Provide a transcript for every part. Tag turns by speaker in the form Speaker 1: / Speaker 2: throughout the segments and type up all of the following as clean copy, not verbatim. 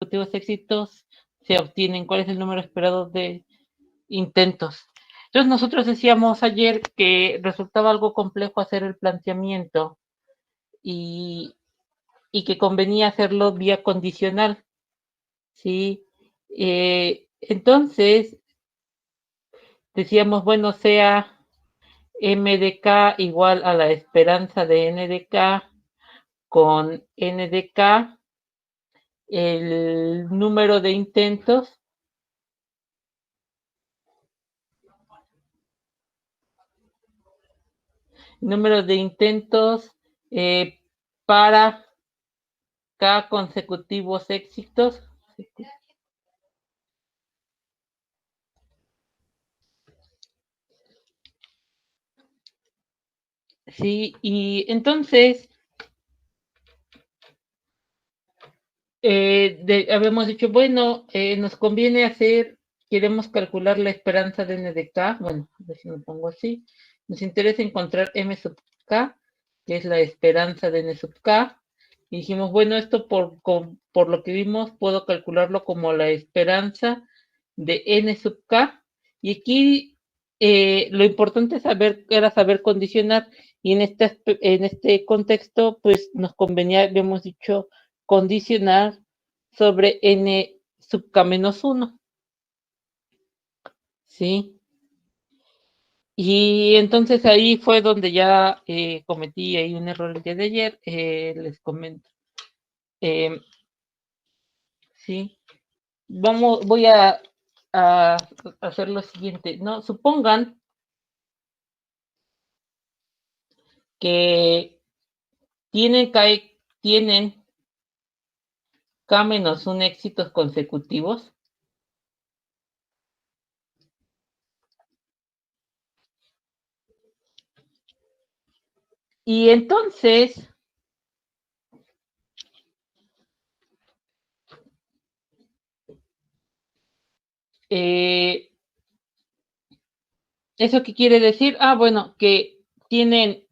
Speaker 1: consecutivos éxitos se obtienen, cuál es el número esperado de intentos. Entonces nosotros decíamos ayer que resultaba algo complejo hacer el planteamiento y, y que convenía hacerlo vía condicional, ¿sí? Entonces decíamos, bueno, sea m de k igual a la esperanza de n de k con n de k, el número de intentos eh, para k consecutivos éxitos. Sí, y entonces habíamos dicho, bueno, nos conviene hacer, queremos calcular la esperanza de n de k, bueno, a ver si lo pongo así, nos interesa encontrar m sub k, que es la esperanza de n sub k, y dijimos, bueno, esto por lo que vimos, puedo calcularlo como la esperanza de n sub k, y aquí lo importante era saber condicionar, y en este contexto, pues nos convenía, habíamos dicho, condicionar sobre n sub k menos 1, ¿sí? Y entonces ahí fue donde ya cometí ahí un error el día de ayer, les comento. Sí, voy a hacer lo siguiente, ¿no? Supongan que tienen k menos 1 éxitos consecutivos. Y entonces, ¿eso qué quiere decir? Ah, bueno, que tienen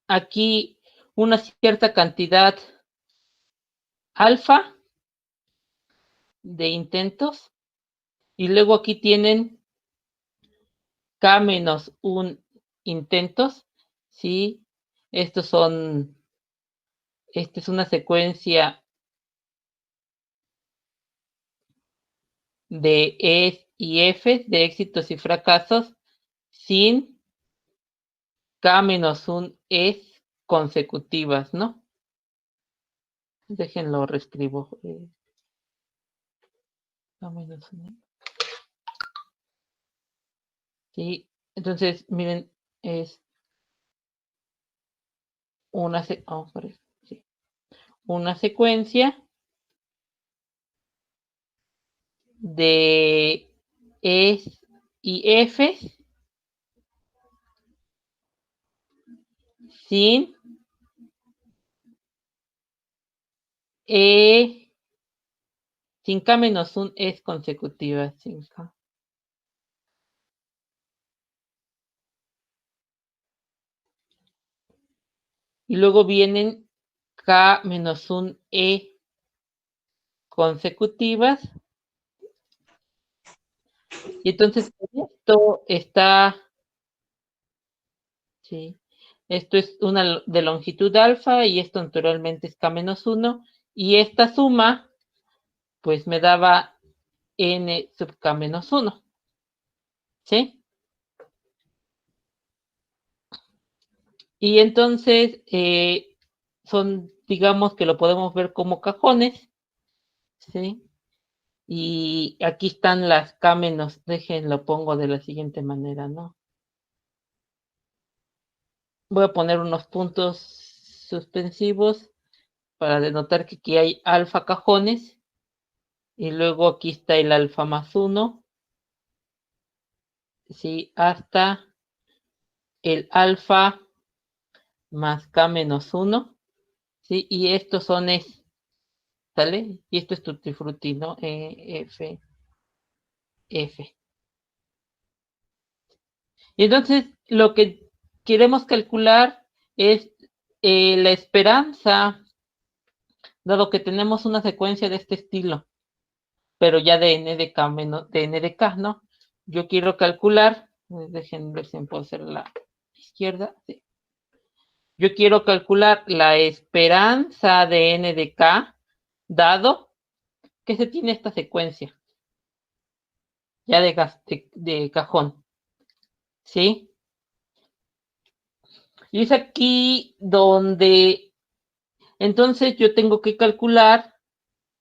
Speaker 1: aquí una cierta cantidad alfa de intentos y luego aquí tienen k menos 1 intentos, ¿sí? Estos son, esta es una secuencia de E y F, de éxitos y fracasos, sin k menos 1 es consecutivas, ¿no? Déjenlo reescribo. K menos 1. Sí, entonces, miren, es una, oh, sí, una secuencia de E y F sin E, sin K menos 1 es consecutiva. Sin K. Y luego vienen K menos 1 E consecutivas. Y entonces esto está, sí, esto es una de longitud alfa y esto naturalmente es K menos 1. Y esta suma, pues me daba N sub K menos 1. ¿Sí? Y entonces son, digamos que lo podemos ver como cajones, ¿sí? Y aquí están las K menos, déjenlo pongo de la siguiente manera, ¿no? Voy a poner unos puntos suspensivos para denotar que aquí hay alfa cajones y luego aquí está el alfa más 1, ¿sí? Hasta el alfa más K menos 1, ¿sí? Y estos son es, ¿sale? Y esto es tutti frutti, ¿no? F, F. Y entonces lo que queremos calcular es la esperanza dado que tenemos una secuencia de este estilo, pero ya de n de k menos de n de k, ¿no? Yo quiero calcular, dejen ver si puedo hacer la izquierda, sí. Yo quiero calcular la esperanza de n de k, dado que se tiene esta secuencia, ya de cajón, ¿sí? Y es aquí donde, entonces yo tengo que calcular,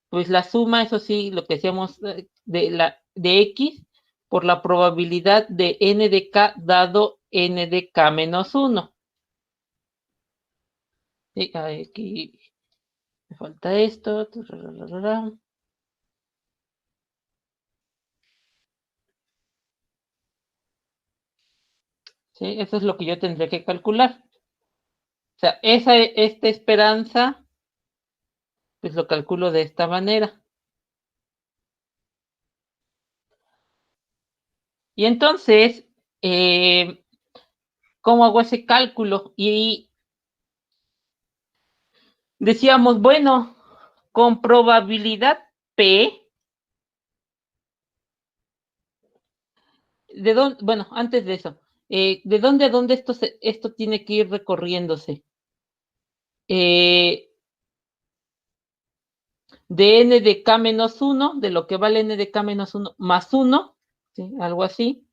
Speaker 1: pues la suma, eso sí, lo que decíamos de x por la probabilidad de n de k dado n de k menos 1. Sí, aquí me falta esto. Sí, eso es lo que yo tendré que calcular. O sea, esta esperanza, pues lo calculo de esta manera. Y entonces, ¿cómo hago ese cálculo? Y decíamos, bueno, con probabilidad P, ¿de dónde? Bueno, antes de eso, ¿de dónde a dónde esto tiene que ir recorriéndose? De n de k menos 1, de lo que vale n de k menos 1 más 1, ¿sí? Algo así.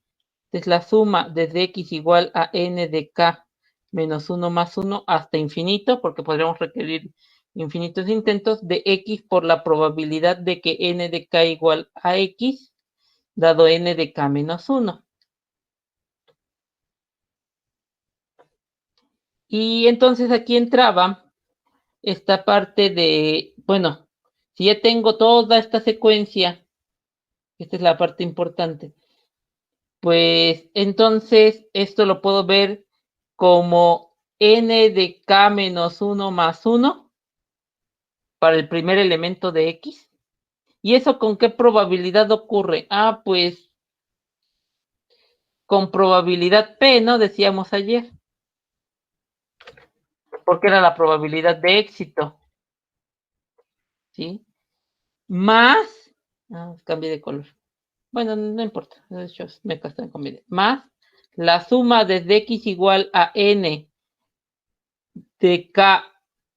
Speaker 1: Es la suma desde x igual a n de k menos 1 más 1 hasta infinito, porque podríamos requerir infinitos intentos, de x por la probabilidad de que n de k igual a x, dado n de k menos 1. Y entonces aquí entraba esta parte de, bueno, si ya tengo toda esta secuencia, esta es la parte importante, pues entonces esto lo puedo ver como n de k menos 1 más 1 para el primer elemento de x. ¿Y eso con qué probabilidad ocurre? Ah, pues con probabilidad p, ¿no? Decíamos ayer, porque era la probabilidad de éxito, ¿sí? Más, cambié de color. Bueno, no importa, de hecho me casé con más la suma desde x igual a n de k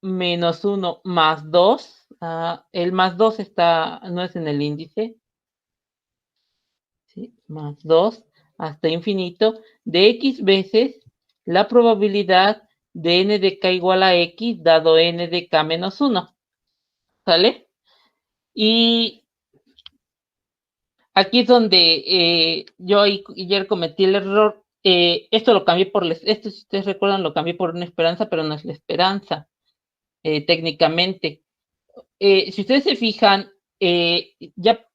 Speaker 1: menos 1 más 2. El más 2 no es en el índice, ¿sí? Más 2 hasta infinito de x veces la probabilidad de n de k igual a x dado n de k menos 1. ¿Sale? Y aquí es donde yo ayer cometí el error. Esto lo cambié esto, si ustedes recuerdan, lo cambié por una esperanza, pero no es la esperanza, técnicamente. Si ustedes se fijan, ya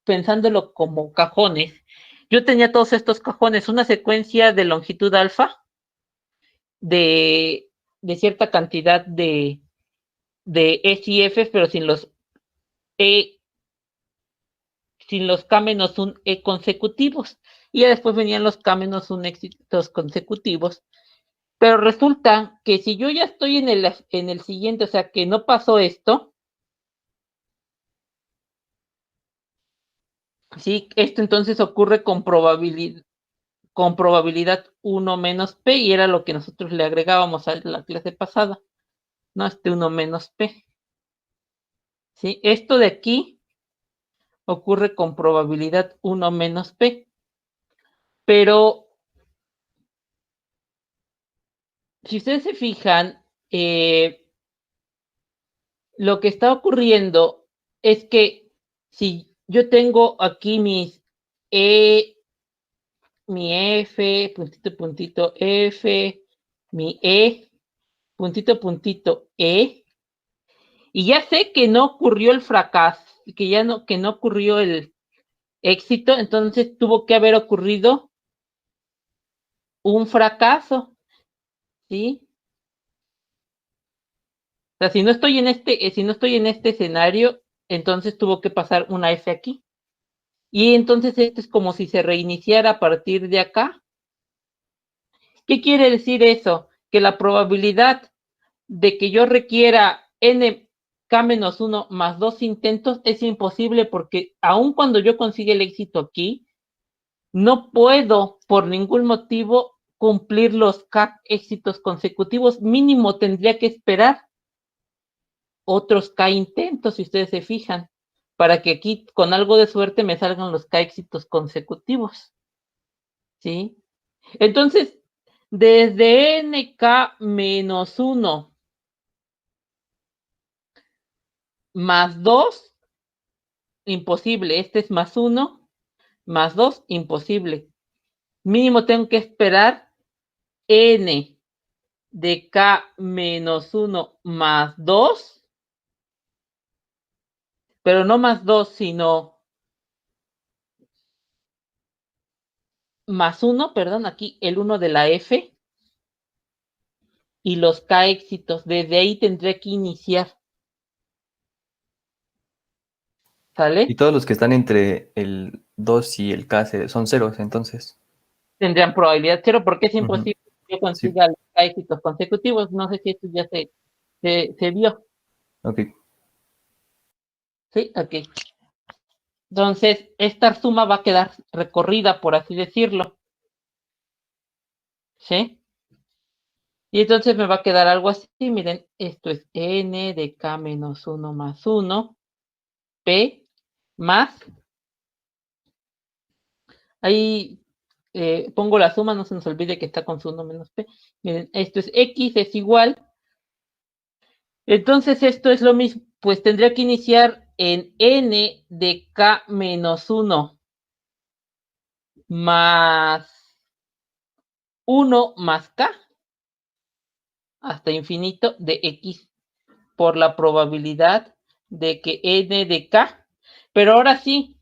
Speaker 1: pensándolo como cajones, yo tenía todos estos cajones, una secuencia de longitud alfa de, de cierta cantidad de S y F, pero E, sin los K menos un E consecutivos. Y ya después venían los K menos un éxitos consecutivos. Pero resulta que si yo ya estoy en el siguiente, o sea, que no pasó esto, sí, esto entonces ocurre con probabilidad 1 menos P, y era lo que nosotros le agregábamos a la clase pasada, ¿no? 1 menos P. ¿Sí? Esto de aquí ocurre con probabilidad 1 menos P. Pero si ustedes se fijan, lo que está ocurriendo es que si yo tengo aquí mi F, puntito, puntito, F, mi E, puntito, puntito, E, y ya sé que no ocurrió el fracaso, que no ocurrió el éxito, entonces tuvo que haber ocurrido un fracaso, ¿sí? O sea, si no estoy en este escenario, entonces tuvo que pasar una F aquí. Y entonces esto es como si se reiniciara a partir de acá. ¿Qué quiere decir eso? Que la probabilidad de que yo requiera n K menos 1 más 2 intentos es imposible porque aun cuando yo consiga el éxito aquí, no puedo por ningún motivo cumplir los K éxitos consecutivos. Mínimo tendría que esperar otros K intentos, si ustedes se fijan, para que aquí con algo de suerte me salgan los K éxitos consecutivos. ¿Sí? Entonces, desde nk menos 1 más 2, imposible. Este es más 1, más 2, imposible. Mínimo tengo que esperar n de k menos 1 más 2, pero no más 2, sino más 1, perdón, aquí el 1 de la f y los k éxitos. Desde ahí tendré que iniciar.
Speaker 2: Y
Speaker 1: ¿Sale?
Speaker 2: todos los que están entre el 2 y el K son ceros, entonces.
Speaker 1: Tendrían probabilidad cero porque es
Speaker 2: Ujú.
Speaker 1: imposible que yo
Speaker 2: Sí,
Speaker 1: consiga los k éxitos consecutivos. No sé si esto ya se vio.
Speaker 2: ok.
Speaker 1: Sí, ok. Entonces, esta suma va a quedar recorrida, por así decirlo. ¿Sí? Y entonces me va a quedar algo así. Miren, esto es n de k menos 1 más 1, p más. Ahí pongo la suma, no se nos olvide que está con su 1 menos p. Miren, esto es x, es igual. Entonces, esto es lo mismo. Pues tendría que iniciar en n de k menos 1 más 1 más k hasta infinito de x por la probabilidad de que n de k, pero ahora sí,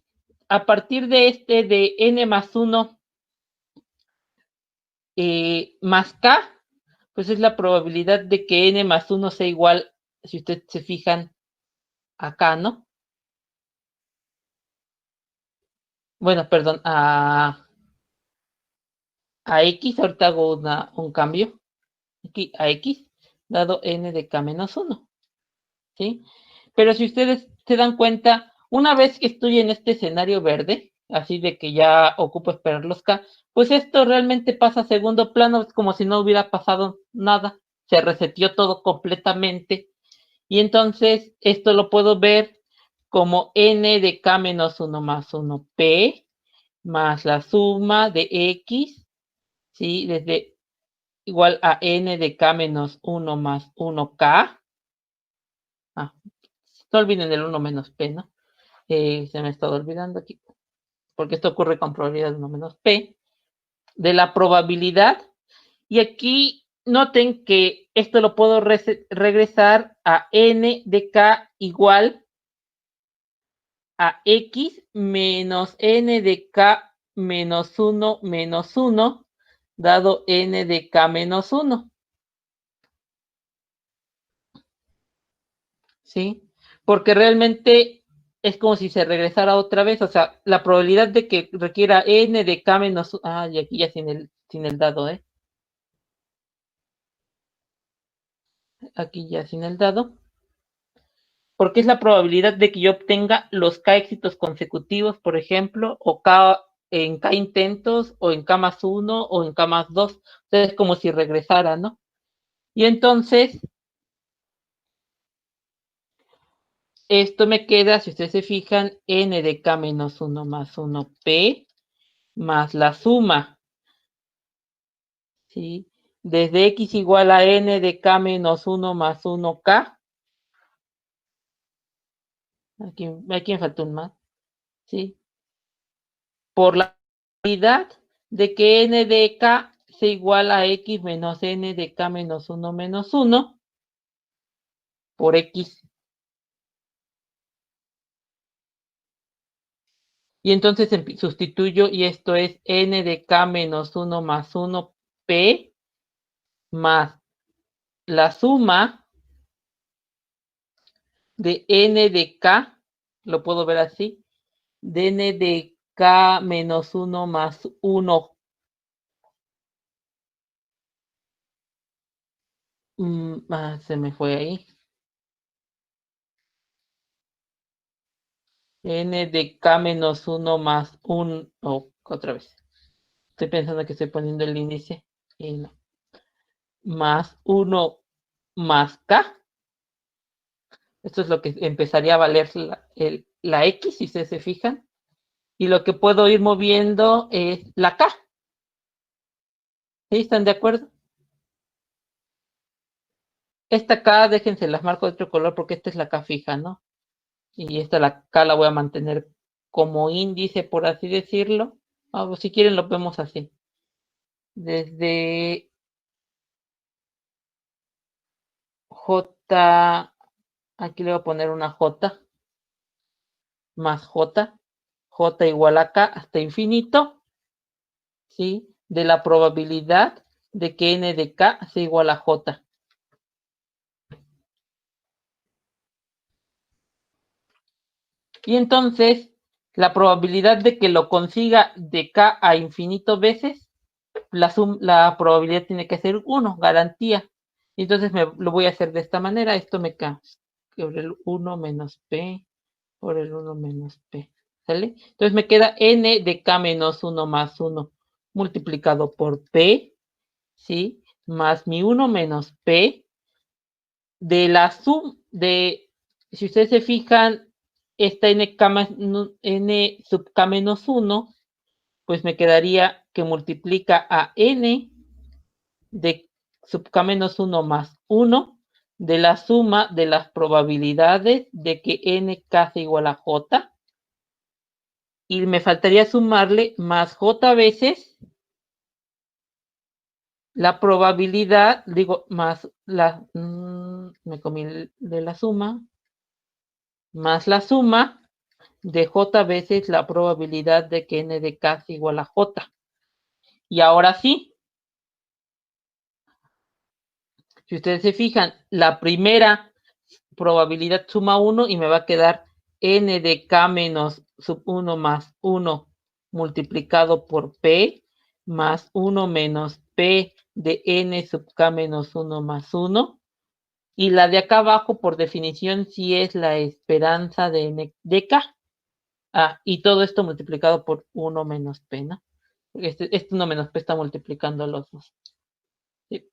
Speaker 1: a partir de este de n más 1 más k, pues es la probabilidad de que n más 1 sea igual, si ustedes se fijan acá, ¿no? Bueno, perdón, a x, ahorita hago un cambio, aquí a x, dado n de k menos 1, ¿sí? Pero si ustedes se dan cuenta, una vez que estoy en este escenario verde, así de que ya ocupo esperar los K, pues esto realmente pasa a segundo plano, es como si no hubiera pasado nada, se reseteó todo completamente. Y entonces esto lo puedo ver como n de k menos 1 más 1p más la suma de x, ¿sí? Desde igual a n de k menos 1 más 1k. Ah, no olviden el 1 menos p, ¿no? Se me ha estado olvidando aquí, porque esto ocurre con probabilidad de 1 menos p, de la probabilidad. Y aquí noten que esto lo puedo regresar a n de k igual a x menos n de k menos 1 menos 1, dado n de k menos 1. ¿Sí? Porque realmente es como si se regresara otra vez, o sea, la probabilidad de que requiera n de k menos 1, y aquí ya sin el dado, aquí ya sin el dado, porque es la probabilidad de que yo obtenga los k éxitos consecutivos, por ejemplo, o k en k intentos, o en k más 1, o en k más 2, o sea, es como si regresara, ¿no? Y entonces, esto me queda, si ustedes se fijan, n de k menos 1 más 1p más la suma, ¿sí? Desde x igual a n de k menos 1 más 1k. Aquí me faltó un más, ¿sí? Por la probabilidad de que n de k sea igual a x menos n de k menos 1 menos 1 por x. Y entonces sustituyo y esto es n de k menos 1 más 1p más la suma de n de k, lo puedo ver así, de n de k menos 1 más 1. Se me fue ahí. n de k menos 1 más 1, otra vez. Estoy pensando que estoy poniendo el índice y no. Más 1 más k. Esto es lo que empezaría a valer la x, si ustedes se fijan. Y lo que puedo ir moviendo es la k. ¿Sí? ¿Están de acuerdo? Esta k, déjense, las marco de otro color porque esta es la k fija, ¿no? Y esta la k la voy a mantener como índice, por así decirlo. O si quieren lo vemos así. Desde j, aquí le voy a poner una j, más j igual a k hasta infinito, ¿sí? De la probabilidad de que n de k sea igual a j. Y entonces, la probabilidad de que lo consiga de k a infinito veces, la probabilidad tiene que ser 1, garantía. Entonces lo voy a hacer de esta manera. Esto me cae por el 1 menos p por el 1 menos p. ¿Sale? Entonces me queda n de k menos 1 más 1 multiplicado por p, ¿sí? Más mi 1 menos p de la suma de, si ustedes se fijan, esta n sub k menos 1, pues me quedaría que multiplica a n de sub k menos 1 más 1 de la suma de las probabilidades de que nk sea igual a j. Y me faltaría sumarle más j veces la probabilidad, digo, más la, me comí de la suma, más la suma de j veces la probabilidad de que n de k sea igual a j. Y ahora sí, si ustedes se fijan, la primera probabilidad suma 1 y me va a quedar n de k menos sub 1 más 1 multiplicado por p más 1 menos p de n sub k menos 1 más 1. Y la de acá abajo, por definición, sí es la esperanza de n de k. Y todo esto multiplicado por 1 menos p, ¿no? Este 1 menos p está multiplicando los dos. ¿Sí?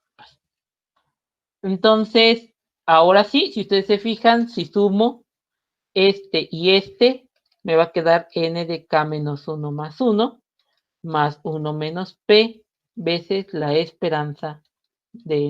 Speaker 1: Entonces, ahora sí, si ustedes se fijan, si sumo este y este, me va a quedar n de k menos 1 más 1, más 1 menos p, veces la esperanza de